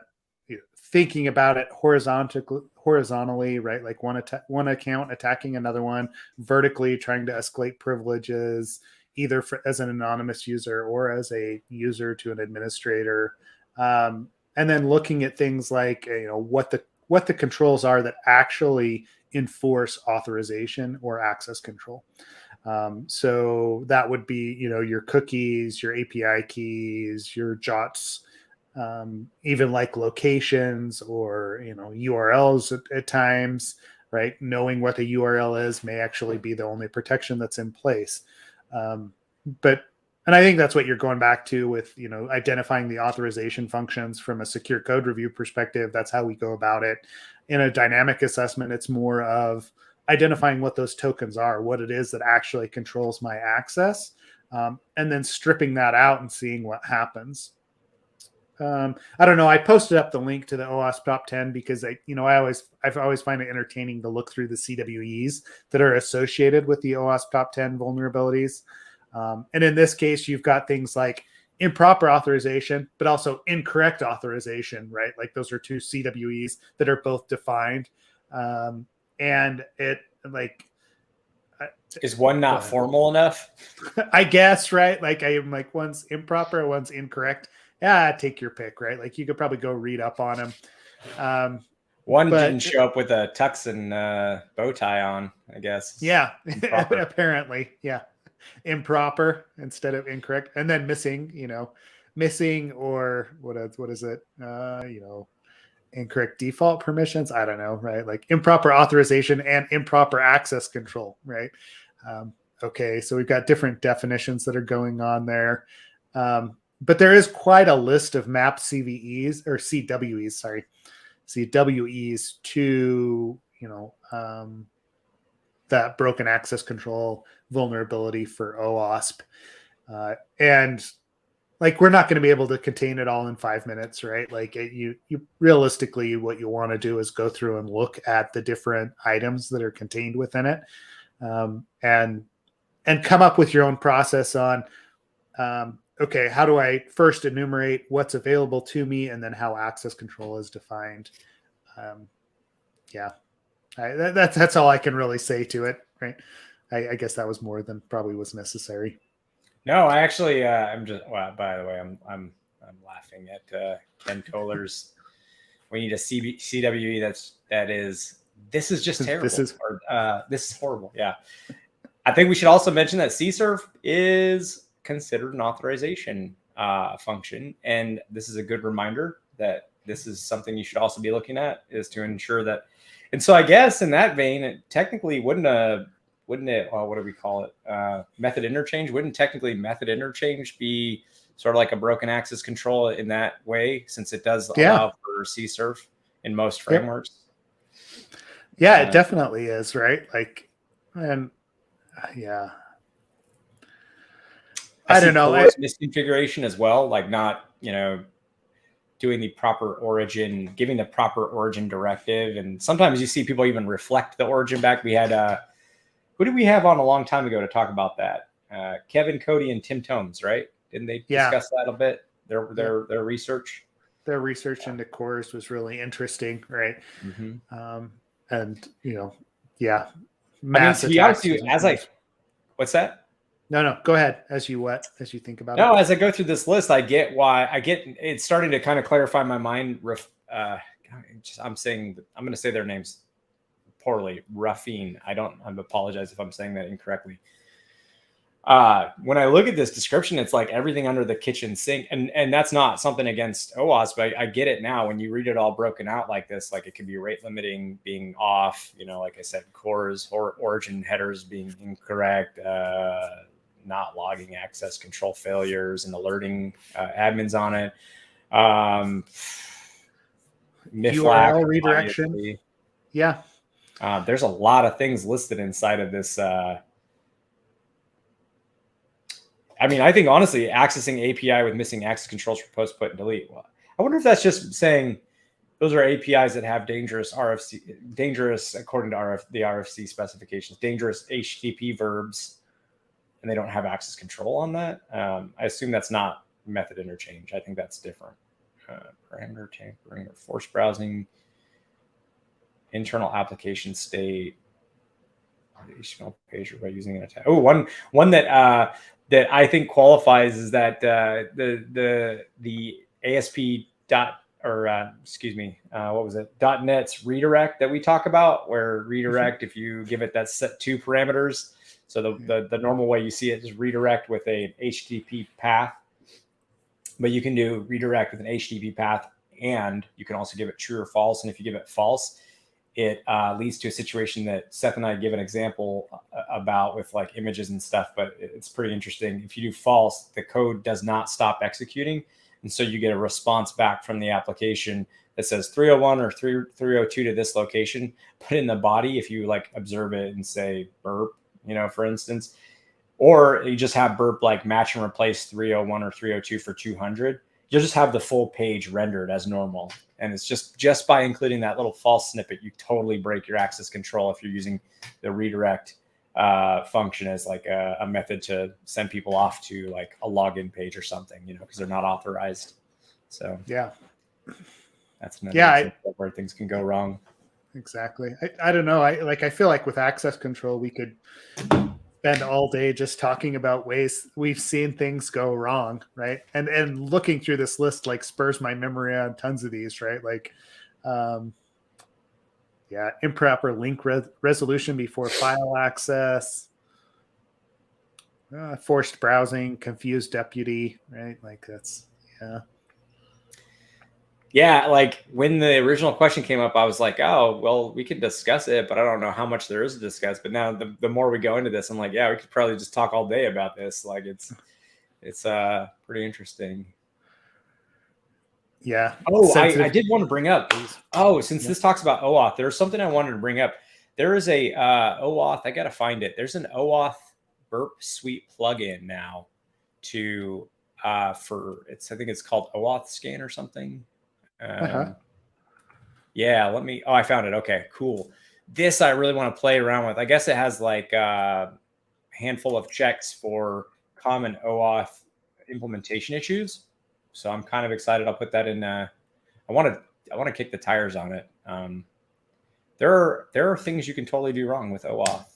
thinking about it horizontally, right? Like one account attacking another one, vertically trying to escalate privileges, either as an anonymous user or as a user to an administrator. And then looking at things like, what the controls are that actually enforce authorization or access control. So that would be, your cookies, your API keys, your JOTs, even like locations or, URLs at times, right? Knowing what a URL is may actually be the only protection that's in place. And I think that's what you're going back to with, identifying the authorization functions from a secure code review perspective. That's how we go about it. In a dynamic assessment, it's more of identifying what those tokens are, what it is that actually controls my access, and then stripping that out and seeing what happens. I don't know. I posted up the link to the OAuth top 10 because I've always find it entertaining to look through the CWEs that are associated with the OAuth top 10 vulnerabilities. And in this case, you've got things like improper authorization, but also incorrect authorization, right? Like those are 2 CWEs that are both defined. And it Is one not formal enough? I guess, right? Like I'm like, one's improper, one's incorrect. Yeah, take your pick, right? Like you could probably go read up on them. One didn't show up with a tux and bow tie on, I guess. Yeah, apparently, yeah. Improper instead of incorrect, and then missing, missing or what is it? Incorrect default permissions. I don't know, right? Like improper authorization and improper access control, right? Okay, so we've got different definitions that are going on there. But there is quite a list of mapped CVEs or CWEs, sorry, CWEs to, that broken access control vulnerability for OWASP. And like, we're not going to be able to contain it all in 5 minutes, right? Like you realistically, what you want to do is go through and look at the different items that are contained within it. And come up with your own process on, okay, how do I first enumerate what's available to me and then how access control is defined? That's all I can really say to it, right? I guess that was more than probably was necessary. No, I actually, I'm just. Well, by the way, I'm laughing at Ken Kohler's. We need a CWE. This is just terrible. This is horrible. Yeah, I think we should also mention that CSRF is considered an authorization function, and this is a good reminder that this is something you should also be looking at, is to ensure that. And so I guess in that vein, it technically wouldn't it? Well, what do we call it? Method interchange. Wouldn't technically method interchange be sort of like a broken access control in that way, since it does allow for CSRF in most frameworks? Yeah, it definitely is, right? Like, and yeah, I don't know. Misconfiguration as well, like not, doing the proper origin, giving the proper origin directive. And sometimes you see people even reflect the origin back. We had, who did we have on a long time ago to talk about that? Kevin, Cody, and Tim Tomes, right? Didn't they discuss that a bit? Their research? Their research into cores was really interesting, right? Mm-hmm. And, mass attacks. What's that? No, go ahead. As you think about it. No, as I go through this list, I get it's starting to kind of clarify my mind. I'm going to say their names poorly. Ruffine. I apologize if I'm saying that incorrectly. When I look at this description, it's like everything under the kitchen sink, and that's not something against OWASP, but I get it now when you read it all broken out like this. Like, it could be rate limiting being off, like I said, cores or origin headers being incorrect, not logging access control failures and alerting admins on it. URL redirection. Obviously. Yeah. There's a lot of things listed inside of this. I think honestly, accessing API with missing access controls for post, put, and delete. Well, I wonder if that's just saying those are APIs that have dangerous according to the RFC specifications, dangerous HTTP verbs, and they don't have access control on that. I assume that's not method interchange. I think that's different. Parameter tampering or force browsing, internal application state, HTML page by using an attack. Oh, one that that I think qualifies is that the ASP .NET's redirect that we talk about, where redirect, if you give it that set 2 parameters. So the normal way you see it is redirect with a HTTP path, but you can do redirect with an HTTP path, and you can also give it true or false. And if you give it false, it leads to a situation that Seth and I give an example about with like images and stuff, but it's pretty interesting. If you do false, the code does not stop executing. And so you get a response back from the application that says 301 or 302 to this location. But in the body, if you like observe it and say burp, for instance, or you just have burp like match and replace 301 or 302 for 200, you'll just have the full page rendered as normal. And it's just by including that little false snippet, you totally break your access control if you're using the redirect function as like a method to send people off to like a login page or something, because they're not authorized. So yeah, that's another example where things can go wrong. Exactly. I don't know. I feel like with access control, we could spend all day just talking about ways we've seen things go wrong, right? And looking through this list like spurs my memory on tons of these, right? Like, yeah, improper link resolution before file access, forced browsing, confused deputy, right? Like that's yeah. Yeah, like when the original question came up, I was like, oh, well, we can discuss it, but I don't know how much there is to discuss. But now the more we go into this, I'm like, yeah, we could probably just talk all day about this. Like it's pretty interesting. Yeah. Oh, I Sensitive. did want to bring up. Oh, since Yeah. this talks about OAuth, there's something I wanted to bring up. There is a OAuth. I gotta find it. There's an OAuth Burp Suite plugin now to for it's. I think it's called OAuth Scan or something. Uh-huh. Yeah, let me. Oh, I found it. Okay, cool. This I really want to play around with. I guess it has like a handful of checks for common OAuth implementation issues. So I'm kind of excited. I'll put that in. I want to kick the tires on it. There are things you can totally do wrong with OAuth.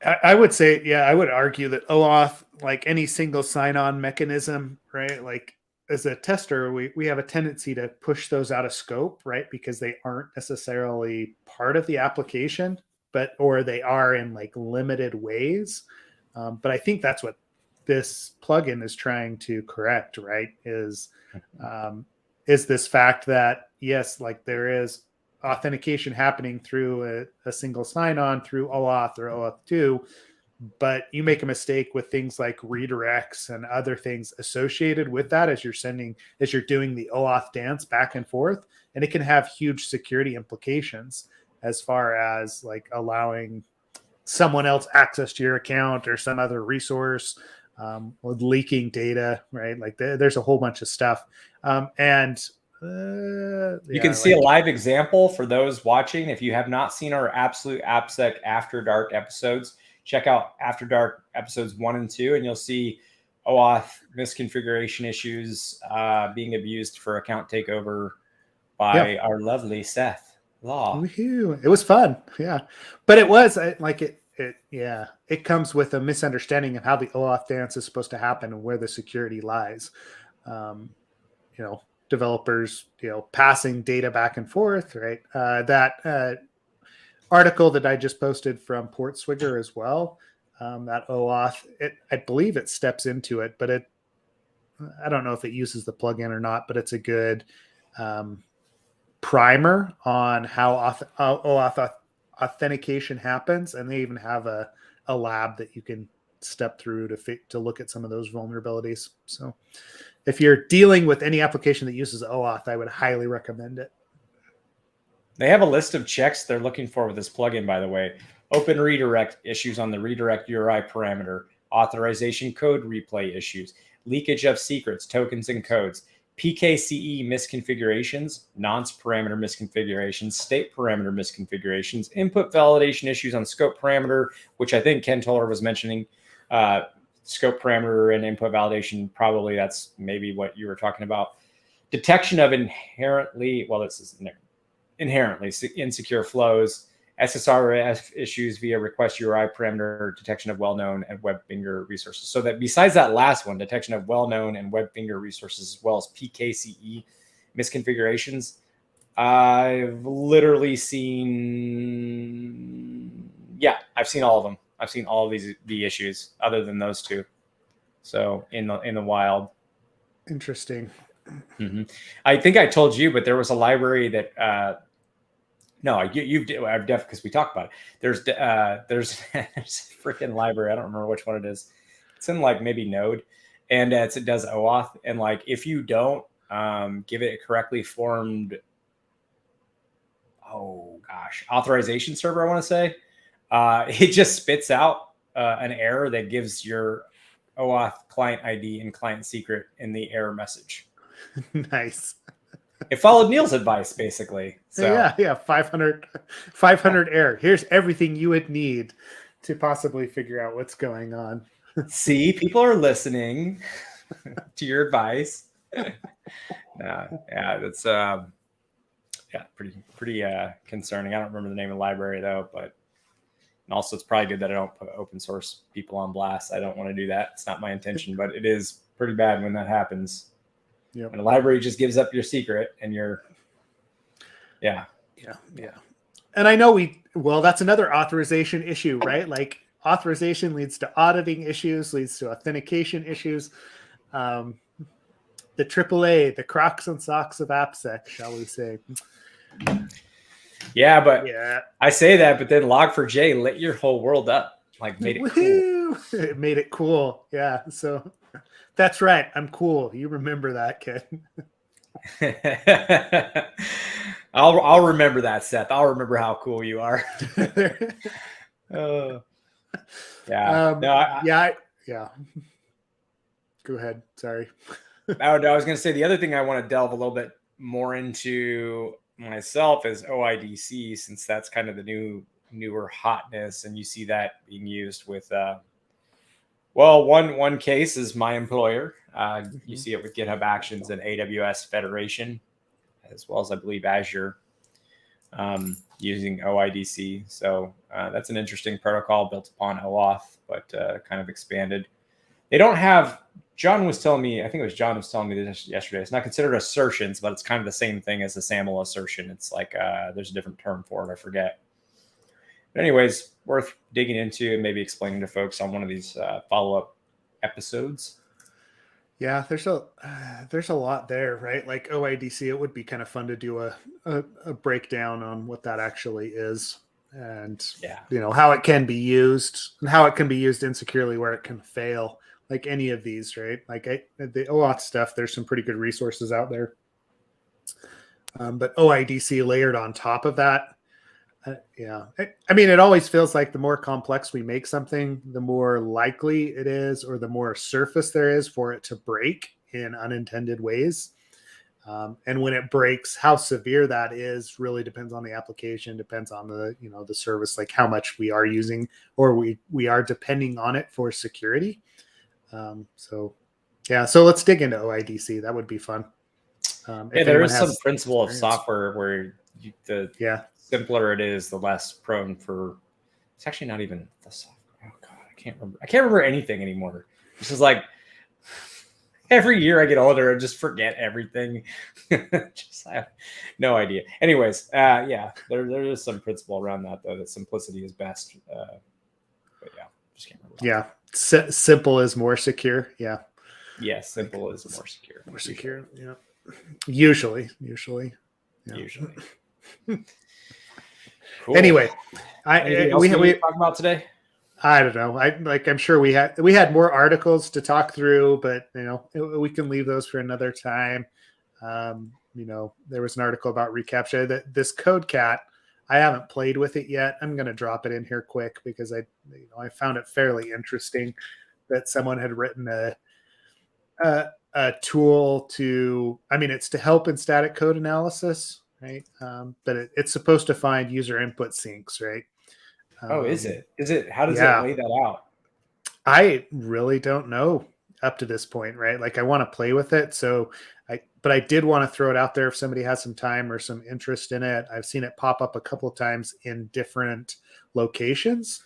I would say, yeah, I would argue that OAuth, like any single sign-on mechanism, right? Like as a tester, we have a tendency to push those out of scope, right? Because they aren't necessarily part of the application, or they are in like limited ways. But I think that's what this plugin is trying to correct, right? Is this fact that yes, like there is authentication happening through a single sign-on through OAuth or OAuth 2, but you make a mistake with things like redirects and other things associated with that as you're doing the OAuth dance back and forth, and it can have huge security implications as far as like allowing someone else access to your account or some other resource, with leaking data, right? Like there's a whole bunch of stuff. You can see a live example for those watching. If you have not seen our Absolute AppSec After Dark episodes, check out After Dark episodes 1 and 2, and you'll see OAuth misconfiguration issues being abused for account takeover by our lovely Seth Law. It was fun, yeah, but it was like it comes with a misunderstanding of how the OAuth dance is supposed to happen and where the security lies. You know, developers, passing data back and forth, right? That article that I just posted from Portswigger as well, that OAuth, I believe it steps into it, but I don't know if it uses the plugin or not, but it's a good primer on how OAuth authentication happens, and they even have a lab that you can step through to look at some of those vulnerabilities. So if you're dealing with any application that uses OAuth, I would highly recommend it. They have a list of checks they're looking for with this plugin, by the way. Open redirect issues on the redirect URI parameter, authorization code replay issues, leakage of secrets, tokens, and codes, PKCE misconfigurations, nonce parameter misconfigurations, state parameter misconfigurations, input validation issues on scope parameter, which I think Ken Toller was mentioning. Scope parameter and input validation, probably that's maybe what you were talking about. Detection of inherently insecure flows, SSRF issues via request URI parameter, detection of well-known and web finger resources. So that besides that last one, detection of well-known and web finger resources, as well as PKCE misconfigurations, I've literally seen, I've seen all of them. I've seen all of the issues other than those two. So in the wild. Interesting. Mm-hmm. I think I told you, but there was a library that no, I've definitely, because we talked about it. There's a freaking library. I don't remember which one it is. It's in like maybe Node, and it does OAuth. And like if you don't give it a correctly formed, authorization server, I want to say, it just spits out an error that gives your OAuth client ID and client secret in the error message. Nice. It followed Neil's advice, basically. So yeah, 500 error. Here's everything you would need to possibly figure out what's going on. See, people are listening to your advice. Yeah, that's yeah, pretty concerning. I don't remember the name of the library though, but and also it's probably good that I don't put open source people on blast. I don't want to do that. It's not my intention, but it is pretty bad when that happens. Yep. When a library just gives up your secret and you're, yeah. And I know that's another authorization issue, right? Like authorization leads to auditing issues, leads to authentication issues. The AAA, the Crocs and socks of AppSec, shall we say. Yeah, but I say that, but then Log4j lit your whole world up, like made it cool. It made it cool. Yeah. So that's right. I'm cool. You remember that, Ken. I'll remember that, Seth. I'll remember how cool you are. Yeah. Go ahead. Sorry. I was going to say the other thing I want to delve a little bit more into myself is OIDC, since that's kind of the newer hotness, and you see that being used with one case is my employer. You see it with GitHub Actions and AWS Federation, as well as I believe Azure, using OIDC. So that's an interesting protocol built upon OAuth, but kind of expanded. They don't have. John was telling me, I think it was John was telling me this yesterday. It's not considered assertions, but it's kind of the same thing as a SAML assertion. It's like there's a different term for it. I forget. But anyways, worth digging into and maybe explaining to folks on one of these follow-up episodes. Yeah, there's a lot there, right? Like OIDC, it would be kind of fun to do a breakdown on what that actually is, and how it can be used and how it can be used insecurely, where it can fail. Like any of these, right? Like the OAuth stuff, there's some pretty good resources out there. But OIDC layered on top of that, I mean, it always feels like the more complex we make something, the more likely it is, or the more surface there is for it to break in unintended ways. And when it breaks, how severe that is really depends on the application, depends on the service, like how much we are using or we are depending on it for security. So let's dig into OIDC. That would be fun. There is some principle of software where the simpler it is, the less prone for. It's actually not even the software. Oh God, I can't remember anything anymore. This is like every year I get older, I just forget everything. I have no idea. Anyways, there is some principle around that though. That simplicity is best. But just can't remember. Yeah. Simple is more secure. Yeah. Yeah, simple is more secure. More secure. Yeah. Usually. Yeah. Usually. Cool. Anyway, we talk about today. I don't know. I'm sure we had more articles to talk through, but we can leave those for another time. There was an article about reCAPTCHA that this CodeCat. I haven't played with it yet. I'm going to drop it in here quick because I found it fairly interesting that someone had written a tool it's to help in static code analysis, right? But it's supposed to find user input sinks, right? Is it? How does it lay that out? I really don't know up to this point, right? Like I want to play with it. But I did want to throw it out there if somebody has some time or some interest in it. I've seen it pop up a couple of times in different locations,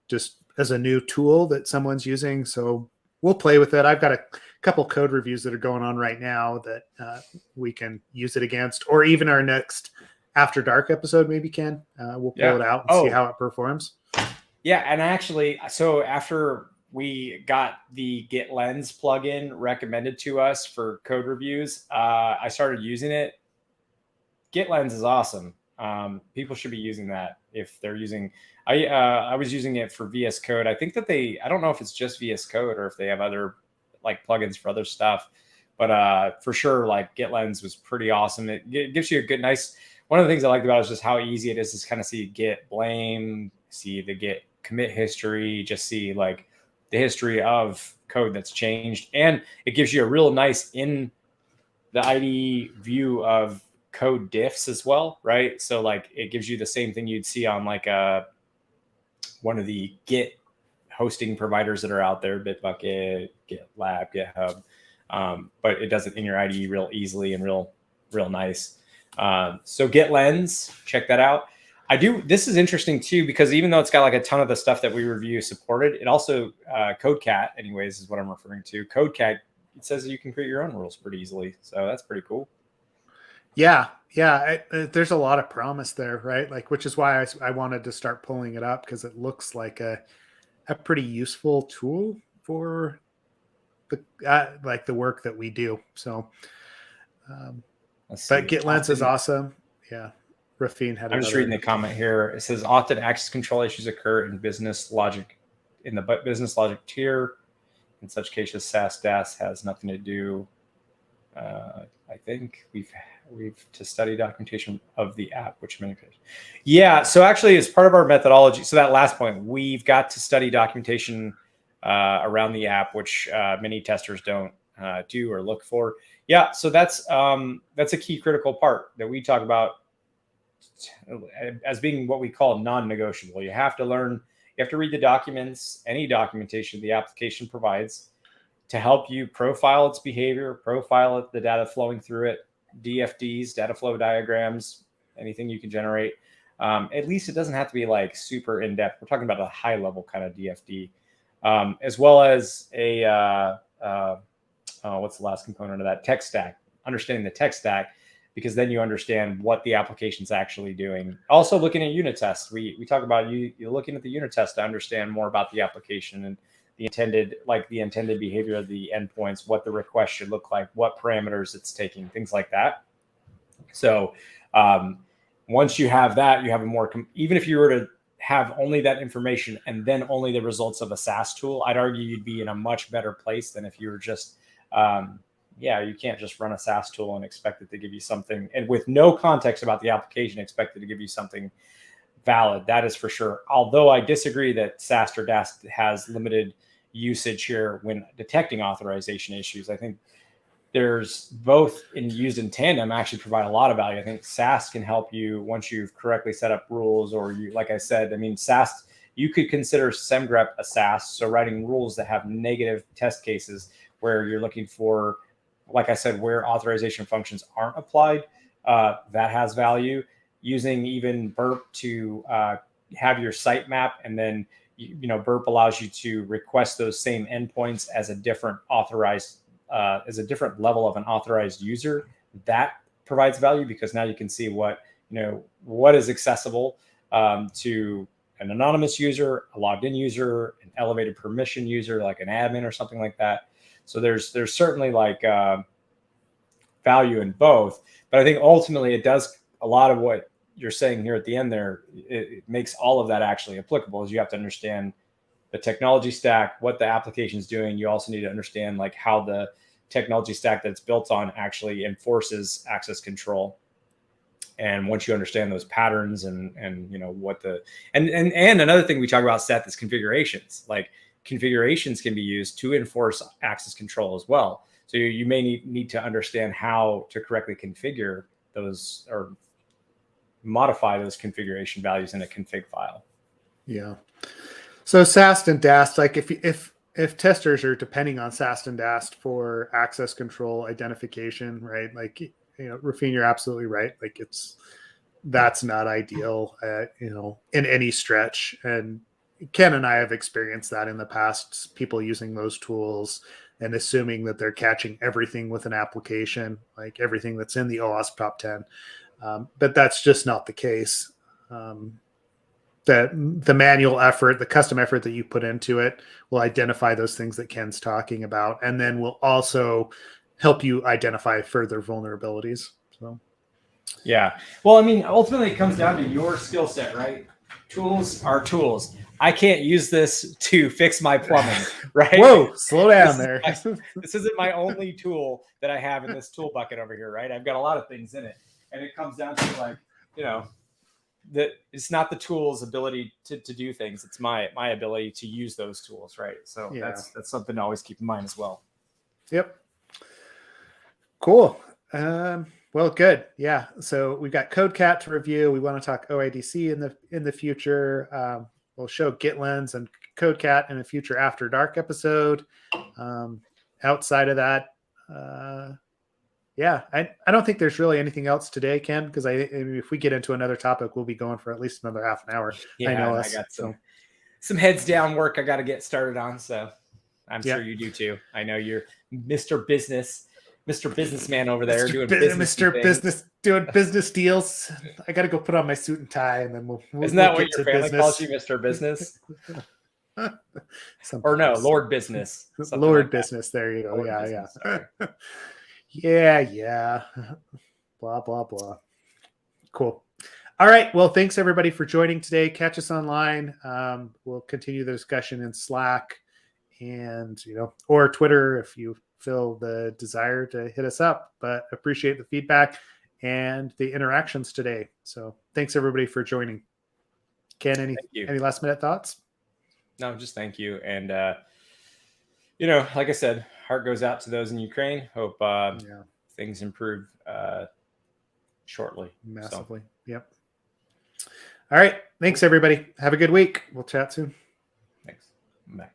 just as a new tool that someone's using. So we'll play with it. I've got a couple code reviews that are going on right now that we can use it against, or even our next After Dark episode, maybe Ken. We'll pull it out and see how it performs. Yeah, and actually, so after we got the GitLens plugin recommended to us for code reviews, I started using it. GitLens is awesome. People should be using that if they're using. I was using it for VS Code. I think that I don't know if it's just VS Code or if they have other like plugins for other stuff, but for sure, like GitLens was pretty awesome. It gives you a good, nice. One of the things I liked about it is just how easy it is to kind of see Git blame, see the Git commit history, just see like the history of code that's changed. And it gives you a real nice in the IDE view of code diffs as well, right? So like it gives you the same thing you'd see on like one of the Git hosting providers that are out there, Bitbucket, GitLab, GitHub. But it does it in your IDE real easily and real nice. So GitLens, check that out. This is interesting too, because even though it's got like a ton of the stuff that we review supported, it also, CodeCat anyways, is what I'm referring to. CodeCat, it says you can create your own rules pretty easily. So that's pretty cool. Yeah. There's a lot of promise there, right? Like, which is why I wanted to start pulling it up, because it looks like a pretty useful tool for the like the work that we do. So, but GitLens is awesome. Yeah. Rafine had I'm just reading the comment here. It says often access control issues occur in business logic, in the business logic tier. In such cases, SaaS DAS has nothing to do. I think we've to study documentation of the app, which many cases. Yeah. So actually, as part of our methodology, so that last point, we've got to study documentation around the app, which many testers don't do or look for. Yeah. So that's a key critical part that we talk about as being what we call non-negotiable. You have to learn, you have to read the documents, any documentation the application provides to help you profile its behavior, profile the data flowing through it, DFDs, data flow diagrams, anything you can generate. At least it doesn't have to be like super in-depth. We're talking about a high level kind of DFD, as well as a, what's the last component of that? Tech stack, understanding the tech stack, because then you understand what the application's actually doing. Also looking at unit tests. We talk about you're looking at the unit test to understand more about the application and the intended behavior of the endpoints, what the request should look like, what parameters it's taking, things like that. So once you have that, you have a more, even if you were to have only that information and then only the results of a SaaS tool, I'd argue you'd be in a much better place than if you were just, you can't just run a SaaS tool and expect it to give you something, and with no context about the application, expect it to give you something valid. That is for sure. Although I disagree that SAST or DAST has limited usage here when detecting authorization issues. I think there's both used in tandem actually provide a lot of value. I think SAST can help you once you've correctly set up rules, or you, like I said, I mean, SAST, you could consider SemGrep a SAST. So writing rules that have negative test cases where you're looking for, like I said, where authorization functions aren't applied, that has value. Using even Burp to have your sitemap, and then Burp allows you to request those same endpoints as a different authorized, as a different level of an authorized user. That provides value because now you can see what is accessible to an anonymous user, a logged in user, an elevated permission user like an admin or something like that. So there's certainly like value in both, but I think ultimately it does a lot of what you're saying here at the end there. It makes all of that actually applicable, is you have to understand the technology stack, what the application is doing. You also need to understand like how the technology stack that's built on actually enforces access control. And once you understand those patterns and what the, and another thing we talk about, Seth, is configurations. Like configurations can be used to enforce access control as well. So you may need to understand how to correctly configure those or modify those configuration values in a config file. Yeah. So SAST and DAST, like if testers are depending on SAST and DAST for access control identification, right? Like, Rafine, you're absolutely right. Like that's not ideal, in any stretch. And Ken and I have experienced that in the past, people using those tools and assuming that they're catching everything with an application, like everything that's in the OAuth top 10. But that's just not the case. The manual effort, the custom effort that you put into it will identify those things that Ken's talking about, and then will also help you identify further vulnerabilities. So, yeah. Well, I mean, ultimately it comes down to your skill set, right? Tools are tools. I can't use this to fix my plumbing, right? Whoa, slow down there. This isn't my only tool that I have in this tool bucket over here, right? I've got a lot of things in it. And it comes down to like, that it's not the tool's ability to do things. It's my ability to use those tools, right? So yeah. That's something to always keep in mind as well. Yep. Cool. Well, good. Yeah. So we've got CodeCat to review. We want to talk OIDC in the future. We'll show GitLens and CodeCat in a future After Dark episode. Outside of that, Yeah, I don't think there's really anything else today, Ken, because I mean, if we get into another topic, we'll be going for at least another half an hour. Yeah, I know and us. I got some heads down work I got to get started on. So I'm Yeah. sure you do too. I know you're Mr. Businessman over there doing Mr. Business doing business deals. I got to go put on my suit and tie, and then we'll Isn't that we'll what your family calls you, Mr. Business? Or no, Lord Business. Lord like Business. There you go. Lord Yeah, business, yeah. Blah blah blah. Cool. All right. Well, thanks everybody for joining today. Catch us online. We'll continue the discussion in Slack and or Twitter if you feel the desire to hit us up. But appreciate the feedback and the interactions today. So thanks everybody for joining. Ken, any last minute thoughts? No, just thank you. And like I said, heart goes out to those in Ukraine. Hope things improve shortly. Massively. So. Yep. All right. Thanks, everybody. Have a good week. We'll chat soon. Thanks. Bye.